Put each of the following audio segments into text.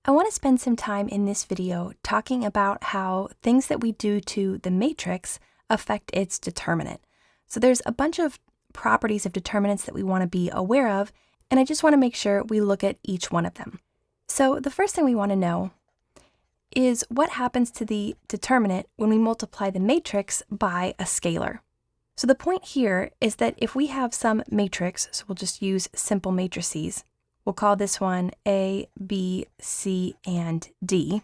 I want to spend some time in this video talking about how things that we do to the matrix affect its determinant. So there's a bunch of properties of determinants that we want to be aware of, and I just want to make sure we look at each one of them. So the first thing we want to know is what happens to the determinant when we multiply the matrix by a scalar. So the point here is that if we have some matrix, so we'll just use simple matrices, we'll call this one A, B, C, and D.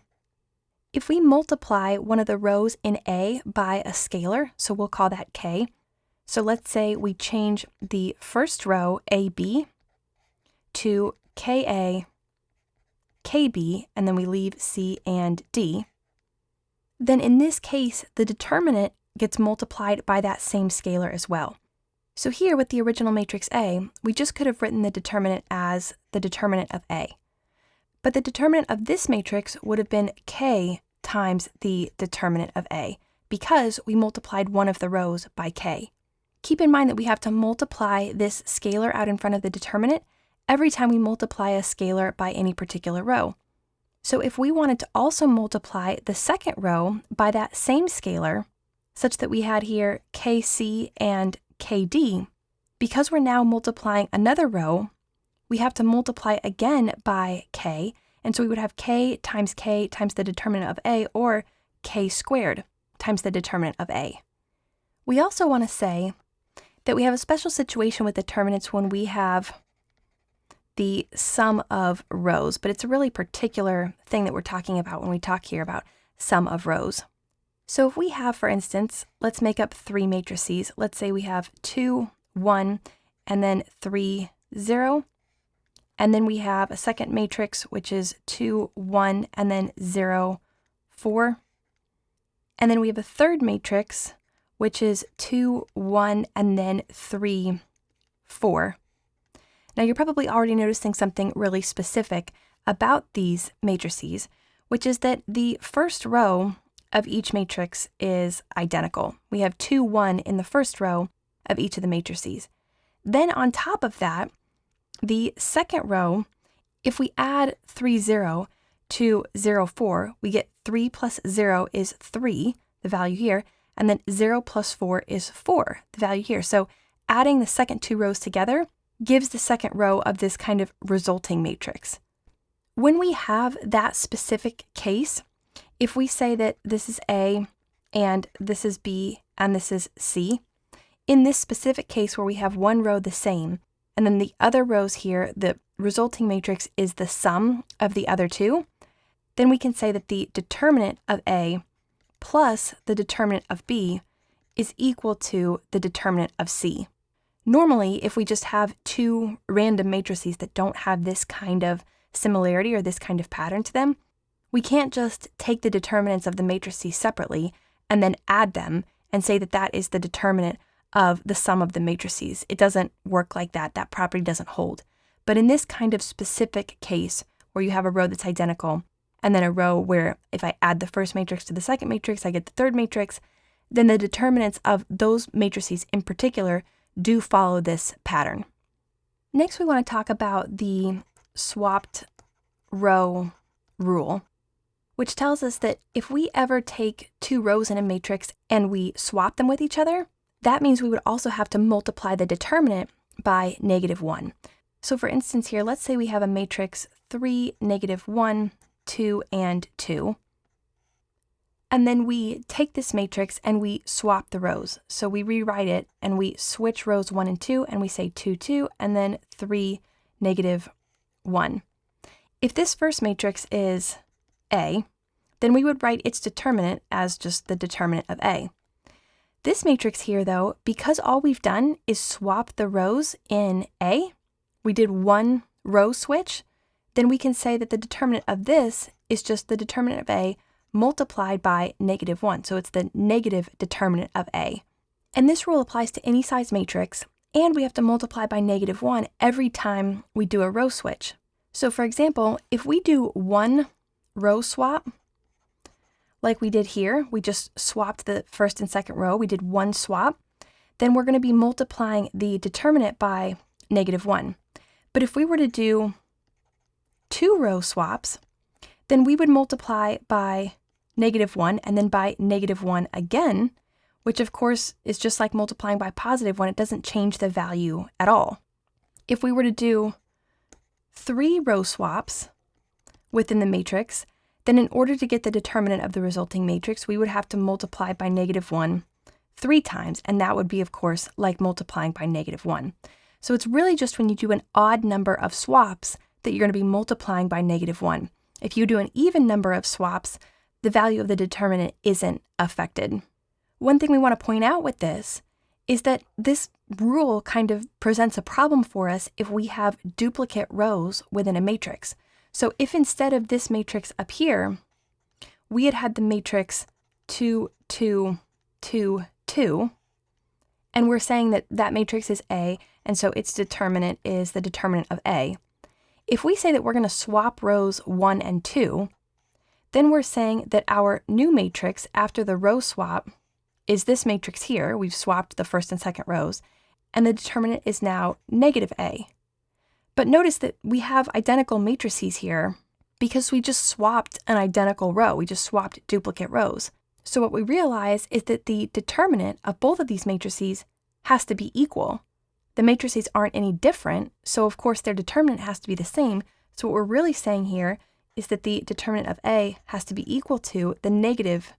If we multiply one of the rows in A by a scalar, so we'll call that K. So let's say we change the first row, AB, to KA, KB, and then we leave C and D. Then in this case, the determinant gets multiplied by that same scalar as well. So here with the original matrix A, we just could have written the determinant as the determinant of A. But the determinant of this matrix would have been K times the determinant of A because we multiplied one of the rows by K. Keep in mind that we have to multiply this scalar out in front of the determinant every time we multiply a scalar by any particular row. So if we wanted to also multiply the second row by that same scalar, such that we had here KC and KD, because we're now multiplying another row, we have to multiply again by K, and so we would have K times the determinant of A, or K squared times the determinant of A. We also want to say that we have a special situation with determinants when we have the sum of rows, but it's a really particular thing that we're talking about when we talk here about sum of rows. So if we have, for instance, let's make up three matrices. Let's say we have 2, 1, and then 3, 0. And then we have a second matrix, which is 2, 1, and then 0, 4. And then we have a third matrix, which is 2, 1, and then 3, 4. Now you're probably already noticing something really specific about these matrices, which is that the first row of each matrix is identical. We have 2, 1 in the first row of each of the matrices. Then on top of that, the second row, if we add 3, 0 to 0, 4, we get 3 plus 0 is 3, the value here, and then 0 plus 4 is 4, the value here. So adding the second two rows together gives the second row of this kind of resulting matrix. When we have that specific case, if we say that this is A and this is B and this is C, in this specific case where we have one row the same and then the other rows here, the resulting matrix is the sum of the other two, then we can say that the determinant of A plus the determinant of B is equal to the determinant of C. Normally, if we just have two random matrices that don't have this kind of similarity or this kind of pattern to them, we can't just take the determinants of the matrices separately and then add them and say that that is the determinant of the sum of the matrices. It doesn't work like that. That property doesn't hold. But in this kind of specific case where you have a row that's identical and then a row where if I add the first matrix to the second matrix, I get the third matrix, then the determinants of those matrices in particular do follow this pattern. Next, we want to talk about the swapped row rule, which tells us that if we ever take two rows in a matrix and we swap them with each other, that means we would also have to multiply the determinant by -1. So for instance here, let's say we have a matrix 3, -1, 2, and 2. And then we take this matrix and we swap the rows. So we rewrite it and we switch rows 1 and 2 and we say 2, 2, and then 3, -1. If this first matrix is A, then we would write its determinant as just the determinant of A. This matrix here though, because all we've done is swap the rows in A, we did one row switch, then we can say that the determinant of this is just the determinant of A multiplied by -1. So it's the negative determinant of A. And this rule applies to any size matrix, and we have to multiply by -1 every time we do a row switch. So for example, if we do one row swap, like we did here, we just swapped the first and second row, we did one swap, then we're going to be multiplying the determinant by -1. But if we were to do two row swaps, then we would multiply by -1 and then by -1 again, which of course is just like multiplying by +1. It doesn't change the value at all. If we were to do 3 row swaps within the matrix, then in order to get the determinant of the resulting matrix, we would have to multiply by -1 3 times, and that would be, of course, like multiplying by -1. So it's really just when you do an odd number of swaps that you're going to be multiplying by -1. If you do an even number of swaps, the value of the determinant isn't affected. One thing we want to point out with this is that this rule kind of presents a problem for us if we have duplicate rows within a matrix. So if instead of this matrix up here, we had the matrix 2, 2, 2, 2, and we're saying that that matrix is A, and so its determinant is the determinant of A. If we say that we're going to swap rows 1 and 2, then we're saying that our new matrix after the row swap is this matrix here. We've swapped the first and second rows, and the determinant is now -A. But notice that we have identical matrices here because we just swapped an identical row. We just swapped duplicate rows. So what we realize is that the determinant of both of these matrices has to be equal. The matrices aren't any different, so of course their determinant has to be the same. So what we're really saying here is that the determinant of A has to be equal to the negative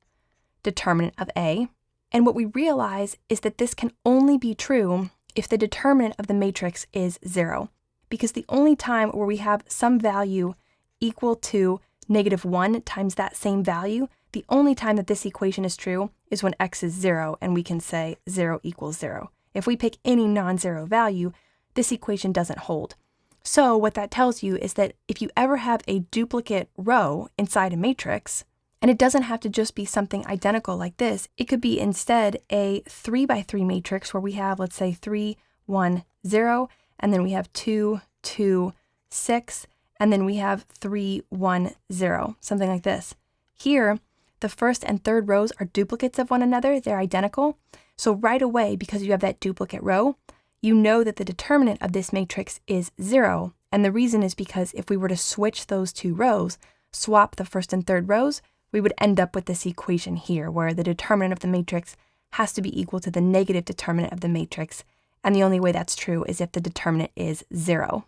determinant of A. And what we realize is that this can only be true if the determinant of the matrix is 0. Because the only time where we have some value equal to -1 times that same value, the only time that this equation is true is when x is 0, and we can say 0 equals 0. If we pick any non-zero value, this equation doesn't hold. So what that tells you is that if you ever have a duplicate row inside a matrix, and it doesn't have to just be something identical like this, it could be instead a 3 by 3 matrix where we have, let's say, 3, 1, 0, and then we have 2, 2, 6, and then we have 3, 1, 0, something like this. Here, the first and third rows are duplicates of one another. They're identical. So right away, because you have that duplicate row, you know that the determinant of this matrix is 0. And the reason is because if we were to switch those two rows, swap the first and third rows, we would end up with this equation here where the determinant of the matrix has to be equal to the negative determinant of the matrix. And the only way that's true is if the determinant is 0.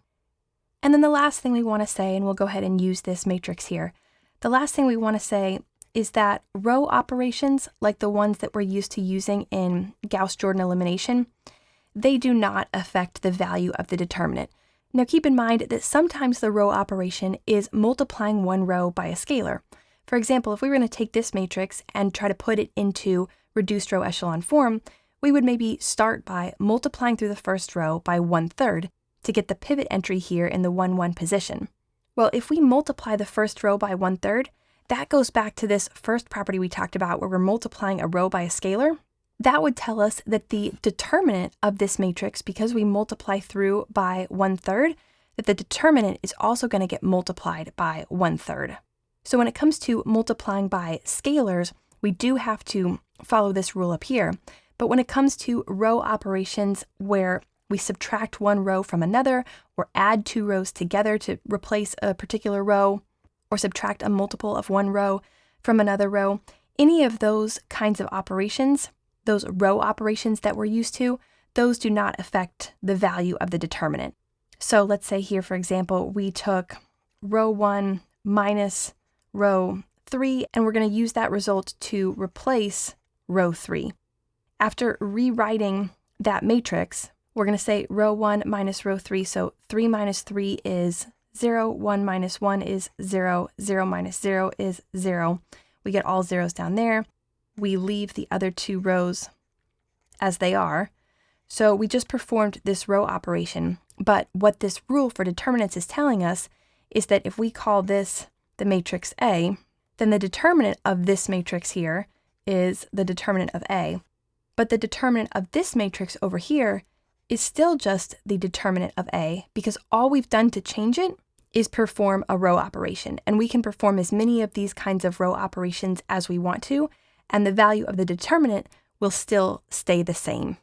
And then the last thing we want to say, and we'll go ahead and use this matrix here. The last thing we want to say is that row operations, like the ones that we're used to using in Gauss-Jordan elimination, they do not affect the value of the determinant. Now keep in mind that sometimes the row operation is multiplying one row by a scalar. For example, if we were going to take this matrix and try to put it into reduced row echelon form, we would maybe start by multiplying through the first row by 1/3 to get the pivot entry here in the 1, 1 position. Well, if we multiply the first row by 1/3, that goes back to this first property we talked about where we're multiplying a row by a scalar. That would tell us that the determinant of this matrix, because we multiply through by 1/3, that the determinant is also going to get multiplied by 1/3. So when it comes to multiplying by scalars, we do have to follow this rule up here. But when it comes to row operations where we subtract one row from another or add two rows together to replace a particular row, or subtract a multiple of one row from another row, any of those kinds of operations, those row operations that we're used to, those do not affect the value of the determinant. So let's say here, for example, we took row 1 minus row 3, and we're going to use that result to replace row 3. After rewriting that matrix, we're going to say row 1 minus row 3, so 3 minus 3 is 0, 1 minus 1 is 0, 0 minus 0 is 0. We get all zeros down there. We leave the other two rows as they are. So we just performed this row operation. But what this rule for determinants is telling us is that if we call this the matrix A, then the determinant of this matrix here is the determinant of A. But the determinant of this matrix over here is still just the determinant of A because all we've done to change it is perform a row operation. And we can perform as many of these kinds of row operations as we want to, and the value of the determinant will still stay the same.